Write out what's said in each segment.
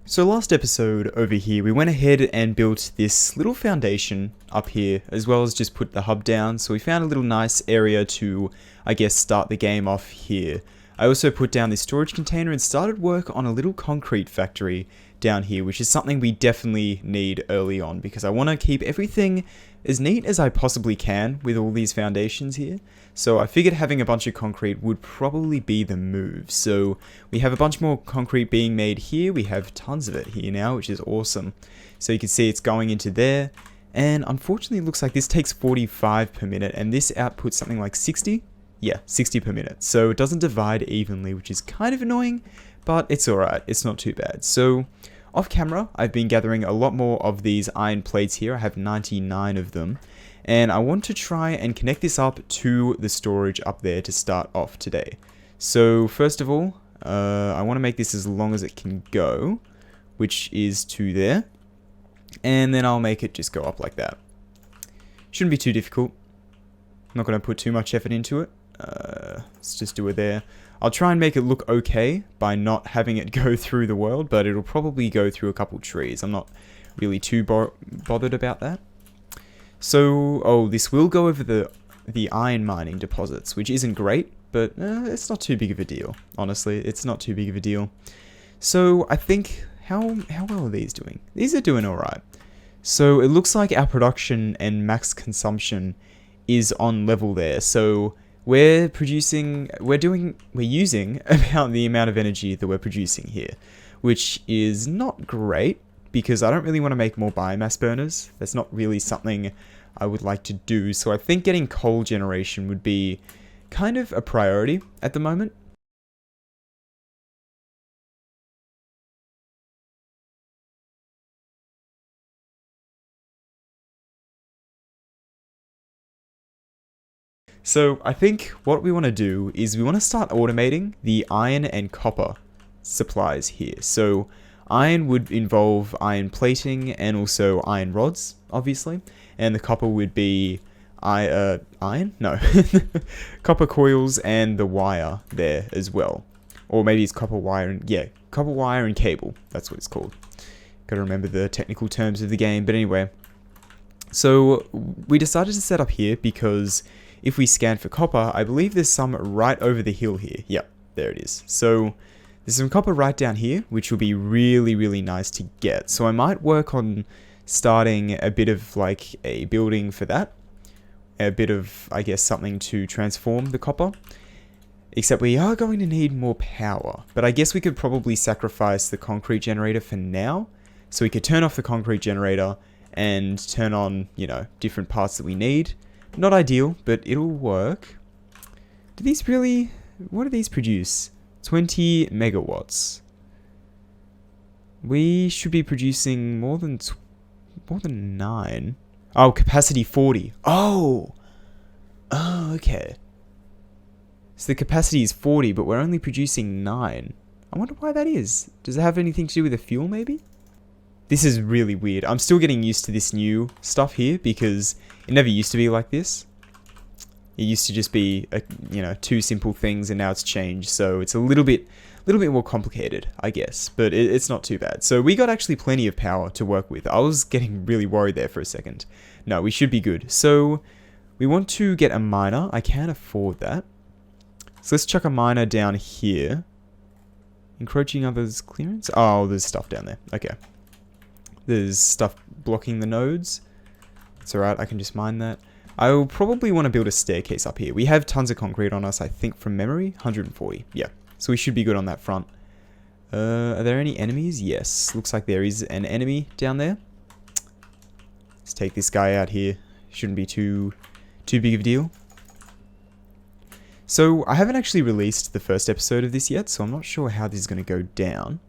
So last episode over here, we went ahead and built this little foundation up here, as well as just put the hub down. So we found a little nice area to, I guess, start the game off here. I also put down this storage container and started work on a little concrete factory down here, which is something we definitely need early on because I want to keep everything as neat as I possibly can with all these foundations here. So I figured having a bunch of concrete would probably be the move. So we have a bunch more concrete being made here. We have tons of it here now, which is awesome. So you can see it's going into there. And unfortunately, it looks like this takes 45 per minute and this outputs something like 60. Yeah, 60 per minute. So it doesn't divide evenly, which is kind of annoying, but it's alright. It's not too bad. So off camera, I've been gathering a lot more of these iron plates here. I have 99 of them. And I want to try and connect this up to the storage up there to start off today. So first of all, I want to make this as long as it can go, which is to there. And then I'll make it just go up like that. Shouldn't be too difficult. I'm not going to put too much effort into it. Let's just do it there. I'll try and make it look okay by not having it go through the world, but it'll probably go through a couple trees. I'm not really too bothered about that. So, oh, this will go over the iron mining deposits, which isn't great, but it's not too big of a deal. Honestly, it's not too big of a deal. So, I think, how well are these doing? These are doing alright. So, it looks like our production and max consumption is on level there. So, we're using about the amount of energy that we're producing here, which is not great. Because I don't really want to make more biomass burners. That's not really something I would like to do. So I think getting coal generation would be kind of a priority at the moment. So I think what we want to do is we want to start automating the iron and copper supplies here. So iron would involve iron plating and also iron rods, obviously. And the copper would be iron? No. Copper coils and the wire there as well. Or maybe it's copper wire and, yeah, copper wire and cable. That's what it's called. Gotta remember the technical terms of the game. But anyway. So we decided to set up here because if we scan for copper, I believe there's some right over the hill here. Yep, there it is. So there's some copper right down here, which will be really, really nice to get. So I might work on starting a bit of like a building for that. A bit of, I guess, something to transform the copper. Except we are going to need more power. But I guess we could probably sacrifice the concrete generator for now. So we could turn off the concrete generator and turn on, you know, different parts that we need. Not ideal, but it'll work. Do these really... What do these produce? 20 megawatts. We should be producing more than 9. Oh, capacity 40. Oh, okay. So the capacity is 40, but we're only producing 9. I wonder why that is. Does it have anything to do with the fuel, maybe? This is really weird. I'm still getting used to this new stuff here because it never used to be like this. It used to just be, you know, 2 simple things, and now it's changed. So it's a little bit more complicated, I guess. But it's not too bad. So we got actually plenty of power to work with. I was getting really worried there for a second. No, we should be good. So we want to get a miner. I can't afford that. So let's chuck a miner down here. Encroaching others' clearance? Oh, there's stuff down there. Okay. There's stuff blocking the nodes. It's alright, I can just mine that. I will probably want to build a staircase up here. We have tons of concrete on us, I think, from memory. 140. Yeah. So we should be good on that front. Are there any enemies? Yes. Looks like there is an enemy down there. Let's take this guy out here. Shouldn't be too big of a deal. So I haven't actually released the first episode of this yet, so I'm not sure how this is going to go down.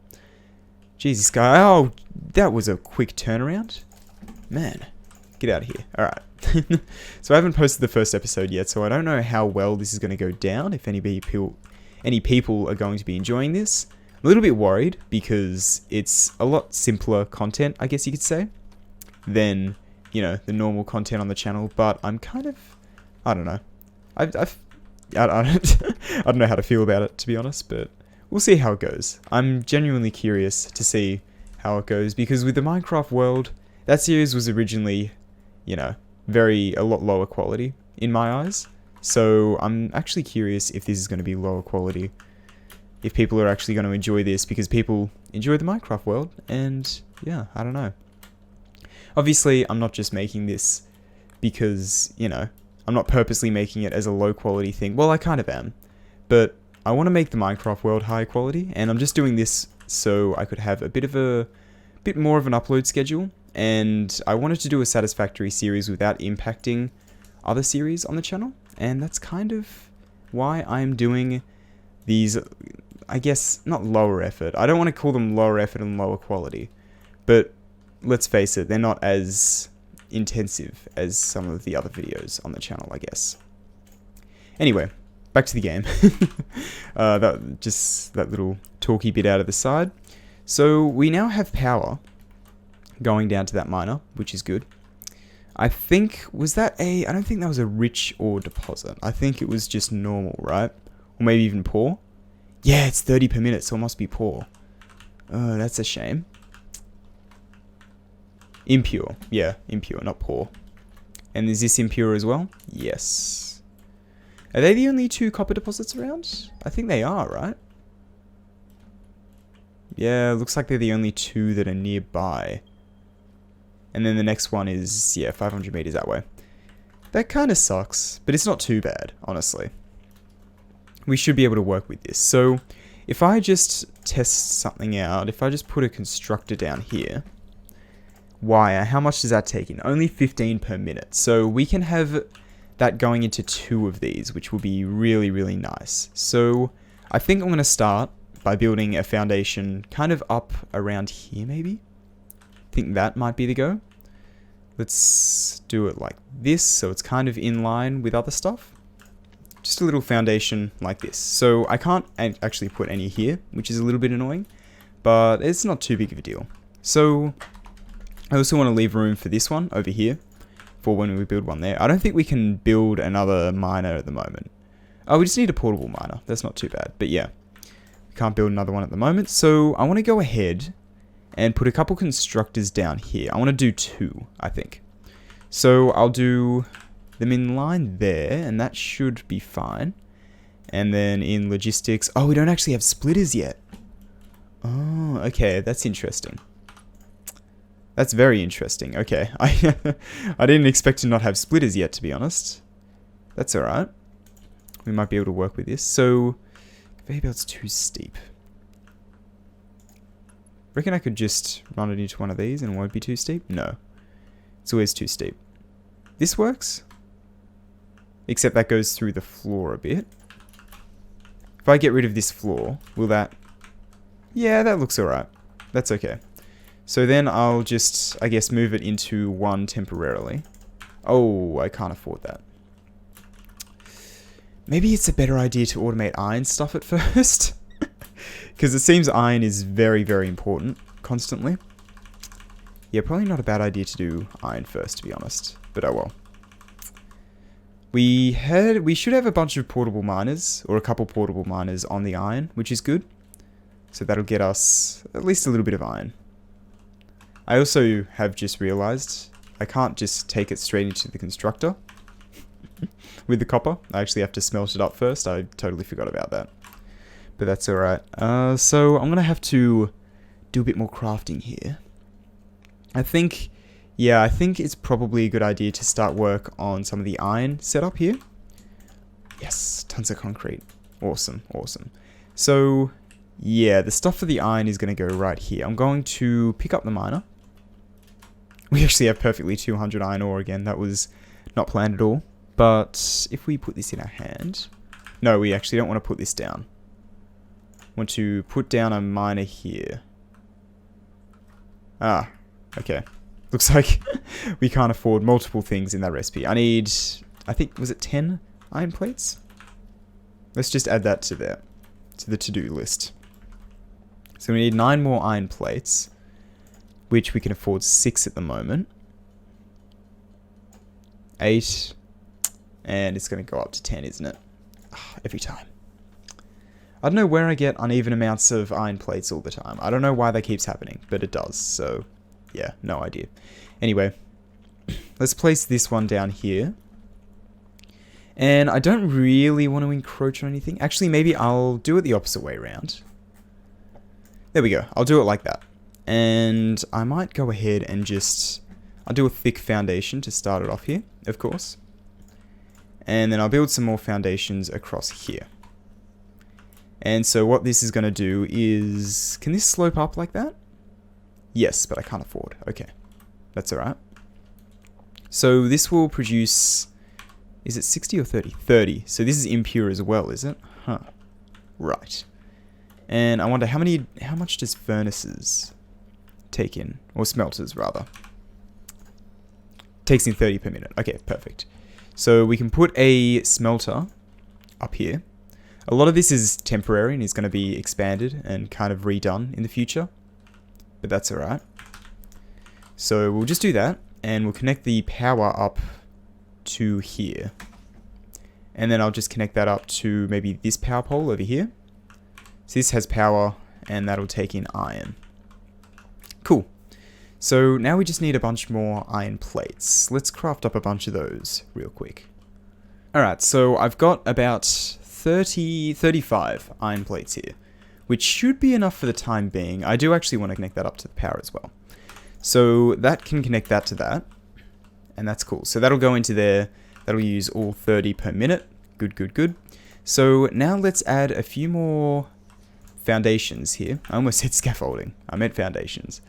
Jeez, this guy... Oh, that was a quick turnaround. Man. Get out of here. Alright. So I haven't posted the first episode yet, so I don't know how well this is going to go down, if any people are going to be enjoying this. I'm a little bit worried, because it's a lot simpler content, I guess you could say, than, you know, the normal content on the channel, but I'm kind of... I don't know. I don't know how to feel about it, to be honest, but we'll see how it goes. I'm genuinely curious to see how it goes, because with the Minecraft world, that series was originally, you know, a lot lower quality in my eyes. So I'm actually curious if this is going to be lower quality, if people are actually going to enjoy this, because people enjoy the Minecraft world, and yeah, I don't know. Obviously, I'm not just making this because, you know, I'm not purposely making it as a low quality thing. Well, I kind of am, but I want to make the Minecraft world high quality, and I'm just doing this so I could have a bit more of an upload schedule, and I wanted to do a Satisfactory series without impacting other series on the channel, and that's kind of why I'm doing these, I guess, not lower effort. I don't want to call them lower effort and lower quality, but let's face it, they're not as intensive as some of the other videos on the channel, I guess. Anyway, back to the game. That little talky bit out of the side. So we now have power going down to that miner, which is good. I think, I don't think that was a rich ore deposit. I think it was just normal, right? Or maybe even poor. Yeah, it's 30 per minute, so it must be poor. Oh, that's a shame. Impure. Yeah, impure, not poor. And is this impure as well? Yes. Are they the only 2 copper deposits around? I think they are, right? Yeah, looks like they're the only 2 that are nearby. And then the next one is, yeah, 500 meters that way. That kind of sucks, but it's not too bad, honestly. We should be able to work with this. So, if I just test something out, if I just put a constructor down here, wire, how much does that take in? Only 15 per minute. So we can have that going into 2 of these, which will be really, really nice. So I think I'm going to start by building a foundation kind of up around here, maybe. I think that might be the go. Let's do it like this, so it's kind of in line with other stuff. Just a little foundation like this. So I can't actually put any here, which is a little bit annoying, but it's not too big of a deal. So I also want to leave room for this one over here for when we build one there. I don't think we can build another miner at the moment. Oh, we just need a portable miner. That's not too bad. But yeah, we can't build another one at the moment. So I want to go ahead and put a couple constructors down here. I want to do 2, I think. So I'll do them in line there, and that should be fine. And then in logistics, oh, we don't actually have splitters yet. Oh, okay, that's interesting. That's very interesting. Okay, I didn't expect to not have splitters yet, to be honest. That's alright. We might be able to work with this. So, maybe it's too steep. Reckon I could just run it into one of these and it won't be too steep? No. It's always too steep. This works. Except that goes through the floor a bit. If I get rid of this floor, will that... Yeah, that looks alright. That's okay. So then I'll just, I guess, move it into 1 temporarily. Oh, I can't afford that. Maybe it's a better idea to automate iron stuff at first. Because it seems iron is very, very important constantly. Yeah, probably not a bad idea to do iron first, to be honest. But oh well. We should have a bunch of portable miners, or a couple portable miners on the iron, which is good. So that'll get us at least a little bit of iron. I also have just realized I can't just take it straight into the constructor with the copper. I actually have to smelt it up first. I totally forgot about that. But that's alright. So I'm going to have to do a bit more crafting here. I think it's probably a good idea to start work on some of the iron setup here. Yes, tons of concrete. Awesome, awesome. So, yeah, the stuff for the iron is going to go right here. I'm going to pick up the miner. We actually have perfectly 200 iron ore again. That was not planned at all. But if we put this in our hand... No, we actually don't want to put this down. Want to put down a miner here. Ah, okay. Looks like we can't afford multiple things in that recipe. I need, I think, was it 10 iron plates? Let's just add that to there, to the to-do list. So we need 9 more iron plates, which we can afford 6 at the moment. 8, and it's going to go up to 10, isn't it? Every time. I don't know where I get uneven amounts of iron plates all the time. I don't know why that keeps happening, but it does. So, yeah, no idea. Anyway, let's place this one down here. And I don't really want to encroach on anything. Actually, maybe I'll do it the opposite way around. There we go. I'll do it like that. And I might go ahead and just... I'll do a thick foundation to start it off here, of course. And then I'll build some more foundations across here. And so what this is going to do is... Can this slope up like that? Yes, but I can't afford. Okay. That's alright. So this will produce... Is it 60 or 30? 30. So this is impure as well, is it? Huh. Right. And I wonder how much does furnaces take in? Or smelters, rather. Takes in 30 per minute. Okay, perfect. So we can put a smelter up here. A lot of this is temporary and is going to be expanded and kind of redone in the future. But that's alright. So we'll just do that. And we'll connect the power up to here. And then I'll just connect that up to maybe this power pole over here. So this has power and that'll take in iron. Cool. So now we just need a bunch more iron plates. Let's craft up a bunch of those real quick. Alright, so I've got about 35 iron plates here, which should be enough for the time being. I do actually want to connect that up to the power as well. So that can connect that to that. And that's cool. So that'll go into there. That'll use all 30 per minute. Good, good, good. So now let's add a few more foundations here. I almost said scaffolding. I meant foundations.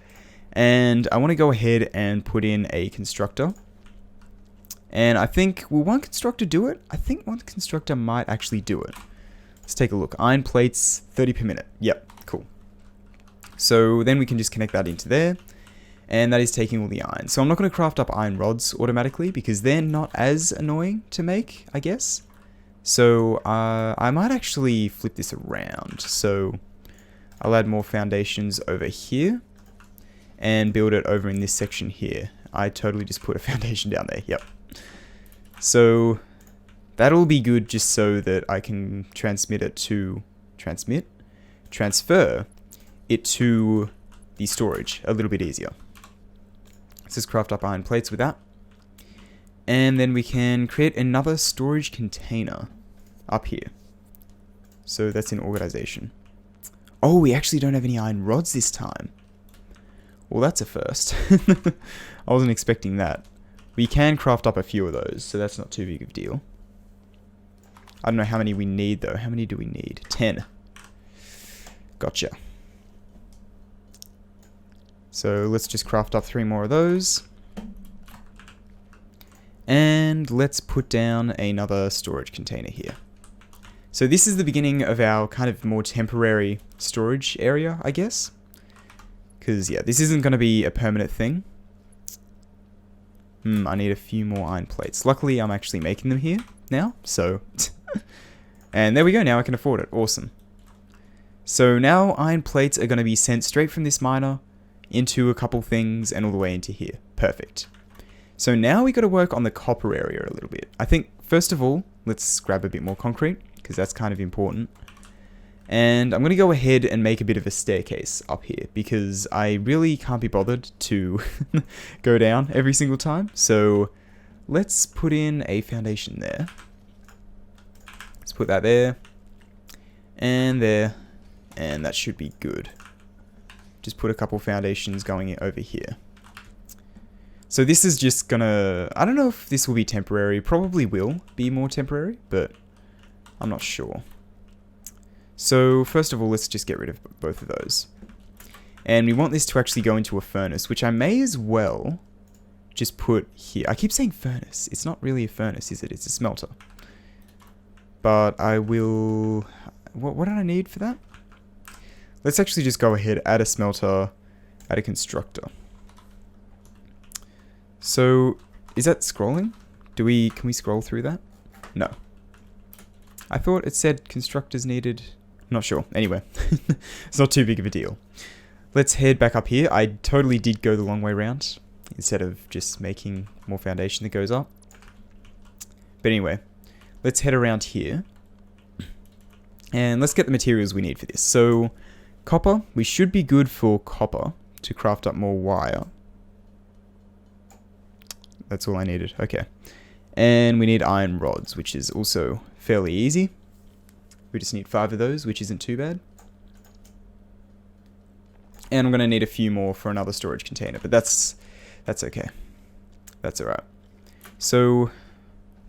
And I want to go ahead and put in a constructor. And I think, will one constructor do it? I think one constructor might actually do it. Let's take a look. Iron plates, 30 per minute. Yep, cool. So then we can just connect that into there. And that is taking all the iron. So I'm not going to craft up iron rods automatically because they're not as annoying to make, I guess. So I might actually flip this around. So I'll add more foundations over here and build it over in this section here. I totally just put a foundation down there. Yep. So that'll be good just so that I can transfer it to the storage a little bit easier. Let's just craft up iron plates with that. And then we can create another storage container up here. So that's in organization. Oh, we actually don't have any iron rods this time. Well, that's a first. I wasn't expecting that. We can craft up a few of those, so that's not too big of a deal. I don't know how many we need, though. How many do we need? 10. Gotcha. So let's just craft up 3 more of those. And let's put down another storage container here. So this is the beginning of our kind of more temporary storage area, I guess. Because, yeah, this isn't going to be a permanent thing. I need a few more iron plates. Luckily, I'm actually making them here now, so... And there we go, now I can afford it. Awesome. So now iron plates are going to be sent straight from this miner into a couple things and all the way into here. Perfect. So now we got to work on the copper area a little bit. I think, first of all, let's grab a bit more concrete, because that's kind of important. And I'm going to go ahead and make a bit of a staircase up here, because I really can't be bothered to go down every single time. So let's put in a foundation there. Let's put that there, and that should be good. Just put a couple foundations going over here. So this is just gonna... I don't know if this will be temporary. Probably will be more temporary, but I'm not sure. So first of all, let's just get rid of both of those. And we want this to actually go into a furnace, which I may as well just put here. I keep saying furnace. It's not really a furnace, is it? It's a smelter. But I will... What did I need for that? Let's actually just go ahead, add a smelter, add a constructor. So, is that scrolling? Can we scroll through that? No. I thought it said constructors needed... I'm not sure. Anyway, it's not too big of a deal. Let's head back up here. I totally did go the long way around, instead of just making more foundation that goes up. But anyway, let's head around here. And let's get the materials we need for this. So copper, we should be good for copper to craft up more wire. That's all I needed. Okay. And we need iron rods, which is also fairly easy. We just need 5 of those, which isn't too bad. And I'm going to need a few more for another storage container, but that's okay. That's alright. So,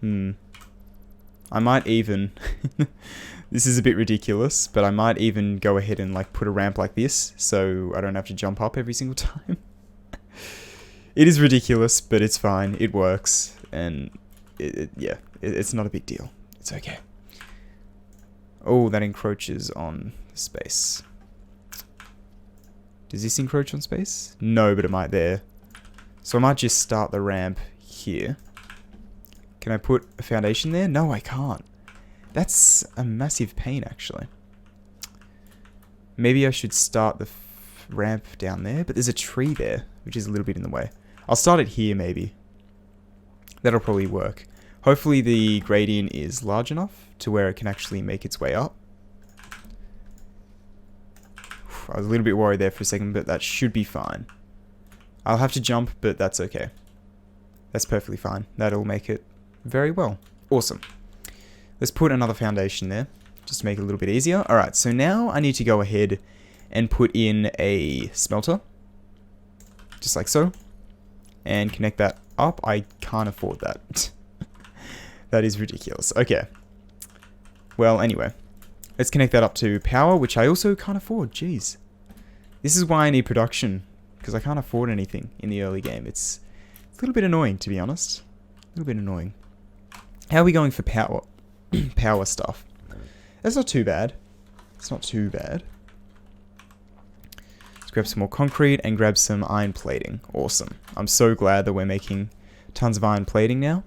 I might even... This is a bit ridiculous, but I might even go ahead and like put a ramp like this, so I don't have to jump up every single time. It is ridiculous, but it's fine. It works, and it's not a big deal. It's okay. Oh, that encroaches on space. Does this encroach on space? No, but it might there. So I might just start the ramp here. Can I put a foundation there? No, I can't. That's a massive pain, actually. Maybe I should start the ramp down there, but there's a tree there, which is a little bit in the way. I'll start it here, maybe. That'll probably work. Hopefully the gradient is large enough to where it can actually make its way up. I was a little bit worried there for a second, but that should be fine. I'll have to jump, but that's okay. That's perfectly fine. That'll make it very well. Awesome. Let's put another foundation there, just to make it a little bit easier. Alright, so now I need to go ahead and put in a smelter. Just like so. And connect that up. I can't afford that. That is ridiculous. Okay. Well, anyway. Let's connect that up to power, which I also can't afford. Jeez. This is why I need production, because I can't afford anything in the early game. It's a little bit annoying, to be honest. A little bit annoying. How are we going for power? Power stuff. That's not too bad. It's not too bad. Let's grab some more concrete and grab some iron plating. Awesome. I'm so glad that we're making tons of iron plating now.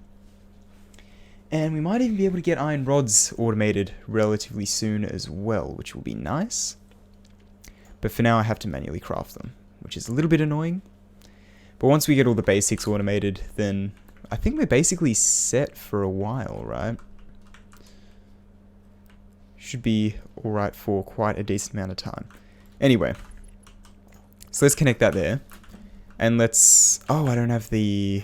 And we might even be able to get iron rods automated relatively soon as well, which will be nice. But for now I have to manually craft them, which is a little bit annoying. But once we get all the basics automated, then I think we're basically set for a while, right? Should be alright for quite a decent amount of time. Anyway, so let's connect that there. And let's... Oh, I don't have the...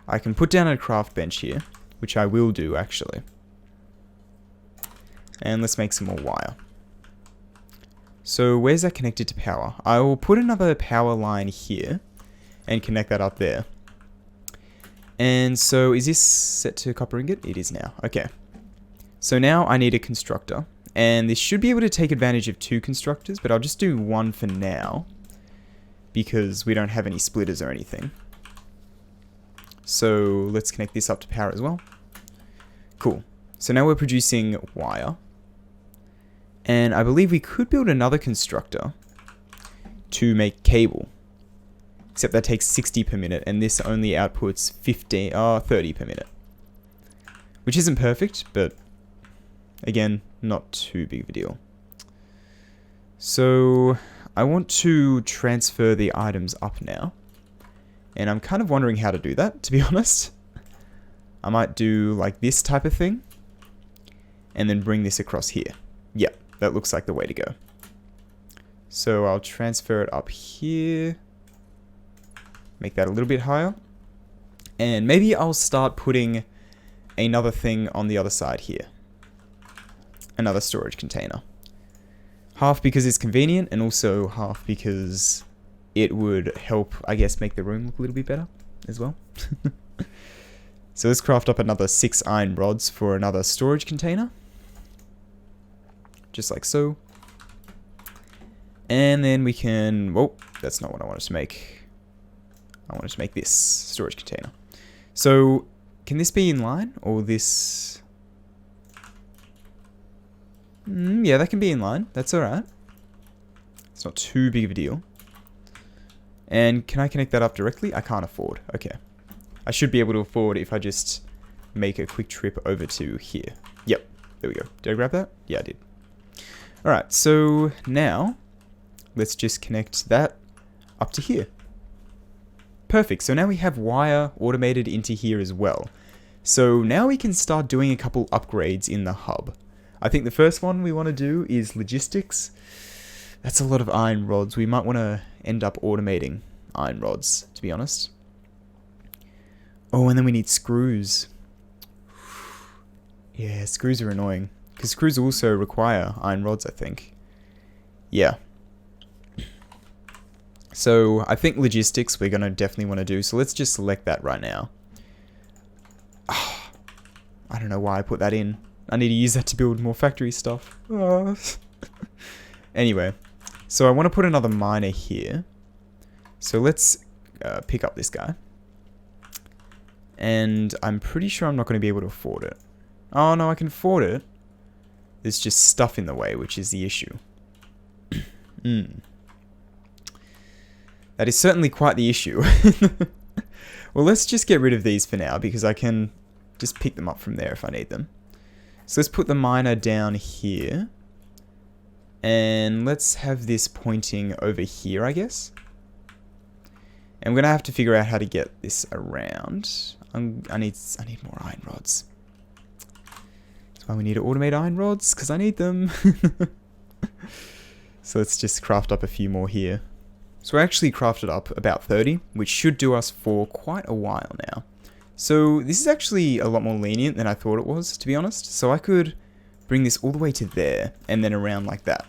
I can put down a craft bench here, which I will do, actually. And let's make some more wire. So, where's that connected to power? I will put another power line here and connect that up there. And so, is this set to copper ingot? It is now. Okay. So now I need a constructor, and this should be able to take advantage of 2 constructors, but I'll just do 1 for now, because we don't have any splitters or anything. So let's connect this up to power as well. Cool. So now we're producing wire, and I believe we could build another constructor to make cable, except that takes 60 per minute, and this only outputs 30 per minute, which isn't perfect, but again, not too big of a deal. So I want to transfer the items up now. And I'm kind of wondering how to do that, to be honest. I might do like this type of thing. And then bring this across here. Yep, that looks like the way to go. So I'll transfer it up here. Make that a little bit higher. And maybe I'll start putting another thing on the other side here. Another storage container. Half because it's convenient, and also half because it would help, I guess, make the room look a little bit better as well. So let's craft up another 6 iron rods for another storage container. Just like so. And then we can... Whoa, that's not what I wanted to make. I wanted to make this storage container. So, can this be in line? Or this... yeah, that can be in line. That's alright. It's not too big of a deal. And can I connect that up directly? I can't afford. Okay. I should be able to afford if I just make a quick trip over to here. Yep. There we go. Did I grab that? Yeah, I did. Alright, so now let's just connect that up to here. Perfect. So now we have wire automated into here as well. So now we can start doing a couple upgrades in the hub. I think the first one we want to do is logistics. That's a lot of iron rods. We might want to end up automating iron rods, to be honest. Oh, and then we need screws. Yeah, screws are annoying. Because screws also require iron rods, I think. Yeah. So, I think logistics we're going to definitely want to do. So, let's just select that right now. I don't know why I put that in. I need to use that to build more factory stuff. Anyway. So, I want to put another miner here. So, let's pick up this guy. And I'm pretty sure I'm not going to be able to afford it. Oh, no, I can afford it. There's just stuff in the way, which is the issue. That is certainly quite the issue. Well, let's just get rid of these for now, because I can just pick them up from there if I need them. So let's put the miner down here. And let's have this pointing over here, I guess. And we're going to have to figure out how to get this around. I need more iron rods. That's why we need to automate iron rods, because I need them. So let's just craft up a few more here. So I actually crafted up about 30, which should do us for quite a while now. So this is actually a lot more lenient than I thought it was, to be honest. So I could bring this all the way to there, and then around like that.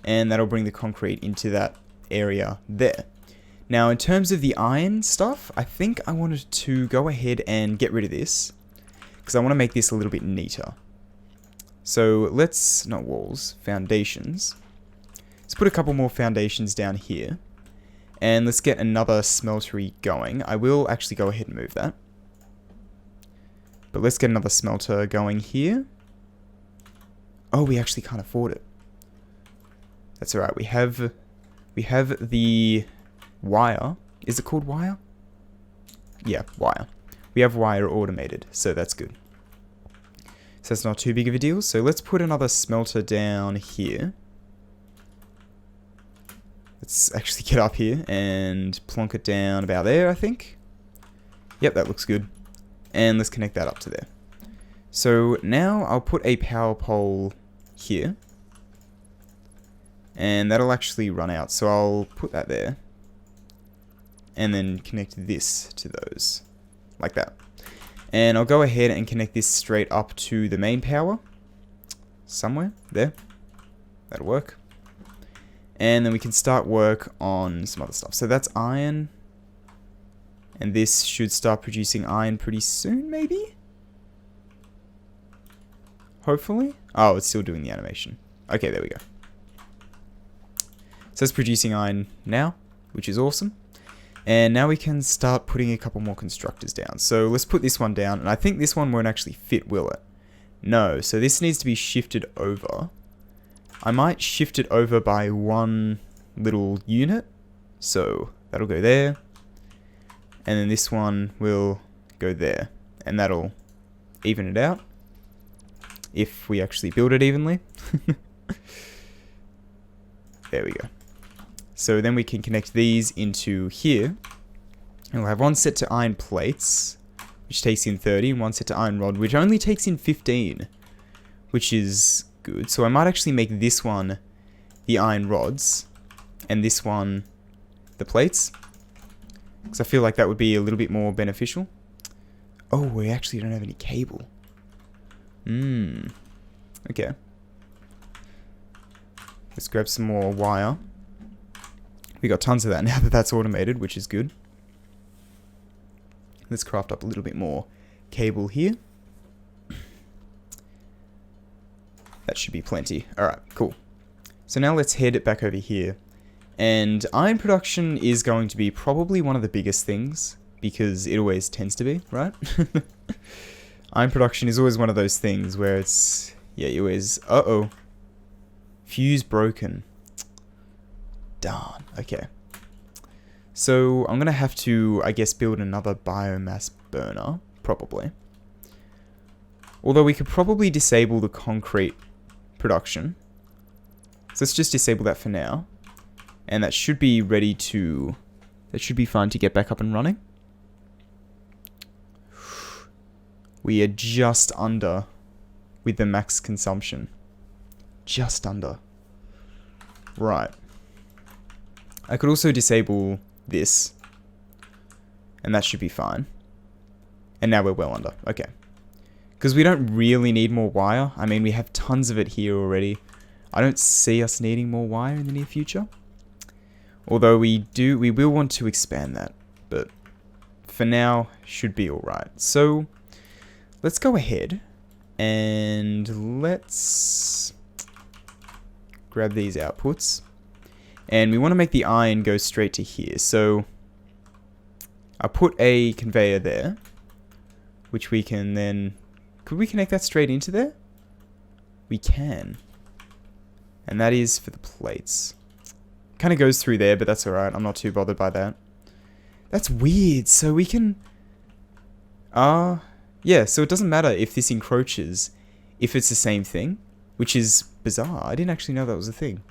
And that'll bring the concrete into that area there. Now, in terms of the iron stuff, I think I wanted to go ahead and get rid of this, because I want to make this a little bit neater. So let's, not walls, foundations. Let's put a couple more foundations down here. And let's get another smeltery going. I will actually go ahead and move that. But let's get another smelter going here. Oh, we actually can't afford it. That's alright. We have the wire. Is it called wire? Yeah, wire. We have wire automated, so that's good. So that's not too big of a deal. So let's put another smelter down here. Let's actually get up here and plonk it down about there, I think. Yep, that looks good. And let's connect that up to there. So now I'll put a power pole here. And that'll actually run out. So I'll put that there. And then connect this to those. Like that. And I'll go ahead and connect this straight up to the main power. Somewhere. There. That'll work. And then we can start work on some other stuff. So that's iron. And this should start producing iron pretty soon, maybe? Hopefully. Oh, it's still doing the animation. Okay, there we go. So it's producing iron now, which is awesome. And now we can start putting a couple more constructors down. So let's put this one down. And I think this one won't actually fit, will it? No. So this needs to be shifted over. I might shift it over by one little unit. So that'll go there. And then this one will go there. And that'll even it out. If we actually build it evenly. There we go. So then we can connect these into here. And we'll have one set to iron plates, which takes in 30, and one set to iron rod, which only takes in 15. Which is good. So I might actually make this one the iron rods, and this one the plates. Because I feel like that would be a little bit more beneficial. Oh, we actually don't have any cable. Okay. Let's grab some more wire. We got tons of that now that that's automated, which is good. Let's craft up a little bit more cable here. That should be plenty. Alright, cool. So now let's head back over here. And iron production is going to be probably one of the biggest things, because it always tends to be, right? Iron production is always one of those things where it's, yeah, you always, uh-oh. Fuse broken. Darn, okay. So I'm going to have to, I guess, build another biomass burner, probably. Although we could probably disable the concrete production. So let's just disable that for now. And that should be ready to, that should be fine to get back up and running. We are just under with the max consumption. Just under. Right. I could also disable this. And that should be fine. And now we're well under. Okay. Because we don't really need more wire. I mean, we have tons of it here already. I don't see us needing more wire in the near future. Although we will want to expand that. But for now, should be alright. So, let's go ahead and let's grab these outputs. And we want to make the iron go straight to here. So, I'll put a conveyor there, which we can then... Could we connect that straight into there? We can. And that is for the plates. Kind of goes through there, but that's alright. I'm not too bothered by that. That's weird. So we can... yeah, so it doesn't matter if this encroaches, if it's the same thing, which is bizarre. I didn't actually know that was a thing.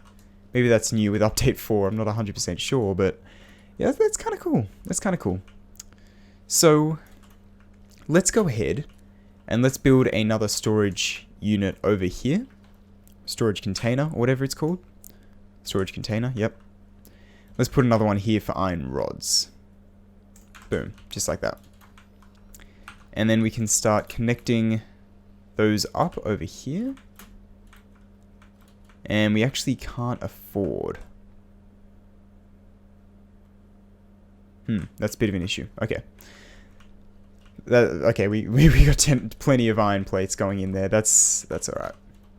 Maybe that's new with update 4. I'm not 100% sure, but yeah, that's kind of cool. That's kind of cool. So let's go ahead and let's build another storage unit over here. Storage container, or whatever it's called. Storage container, yep. Let's put another one here for iron rods. Boom, just like that. And then we can start connecting those up over here. And we actually can't afford. That's a bit of an issue. Okay. Okay, we got plenty of iron plates going in there. That's alright.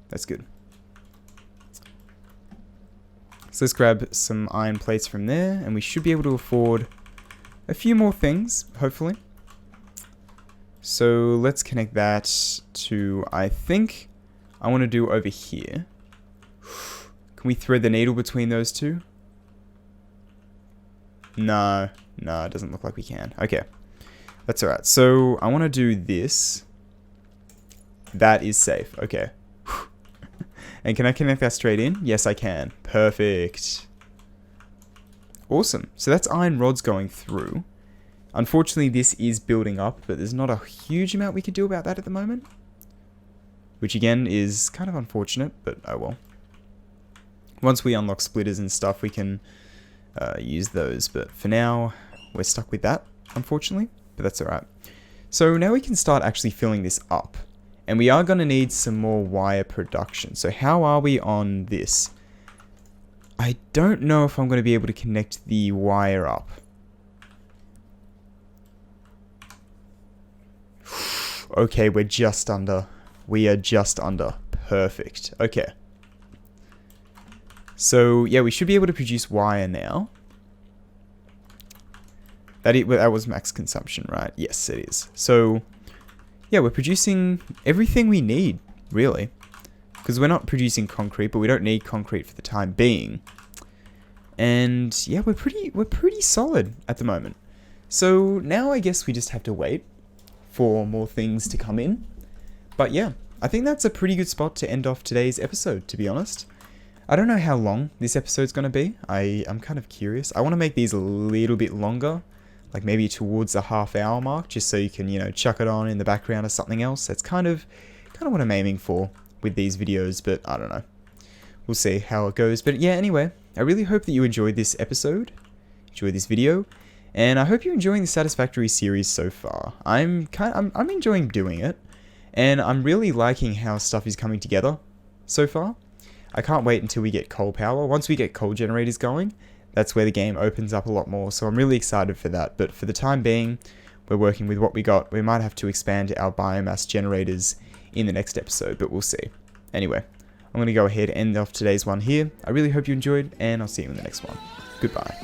That's good. So let's grab some iron plates from there, and we should be able to afford a few more things, hopefully. So let's connect that to, I think, I want to do over here. Can we thread the needle between those two? No, it doesn't look like we can. Okay, that's alright. So I want to do this. That is safe. Okay. And can I connect that straight in? Yes, I can. Perfect. Awesome. So that's iron rods going through. Unfortunately, this is building up, but there's not a huge amount we could do about that at the moment. Which again is kind of unfortunate, but oh well. Once we unlock splitters and stuff, we can use those. But for now, we're stuck with that, unfortunately. But that's alright. So now we can start actually filling this up. And we are going to need some more wire production. So how are we on this? I don't know if I'm going to be able to connect the wire up. Okay, we're just under. We are just under. Perfect. Okay. So, yeah, we should be able to produce wire now. That was max consumption, right? Yes, it is. So... yeah, we're producing everything we need, really. Because we're not producing concrete, but we don't need concrete for the time being. And yeah, we're pretty solid at the moment. So now I guess we just have to wait for more things to come in. But yeah, I think that's a pretty good spot to end off today's episode, to be honest. I don't know how long this episode's going to be. I'm kind of curious. I want to make these a little bit longer. Like maybe towards the half-hour mark, just so you can, you know, chuck it on in the background or something else. That's kind of what I'm aiming for with these videos, but I don't know. We'll see how it goes. But yeah, anyway, I really hope that you enjoyed this episode, enjoyed this video, and I hope you're enjoying the Satisfactory series so far. I'm enjoying doing it, and I'm really liking how stuff is coming together so far. I can't wait until we get coal power. Once we get coal generators going, that's where the game opens up a lot more, so I'm really excited for that. But for the time being, we're working with what we got. We might have to expand our biomass generators in the next episode, but we'll see. Anyway, I'm going to go ahead and end off today's one here. I really hope you enjoyed, and I'll see you in the next one. Goodbye.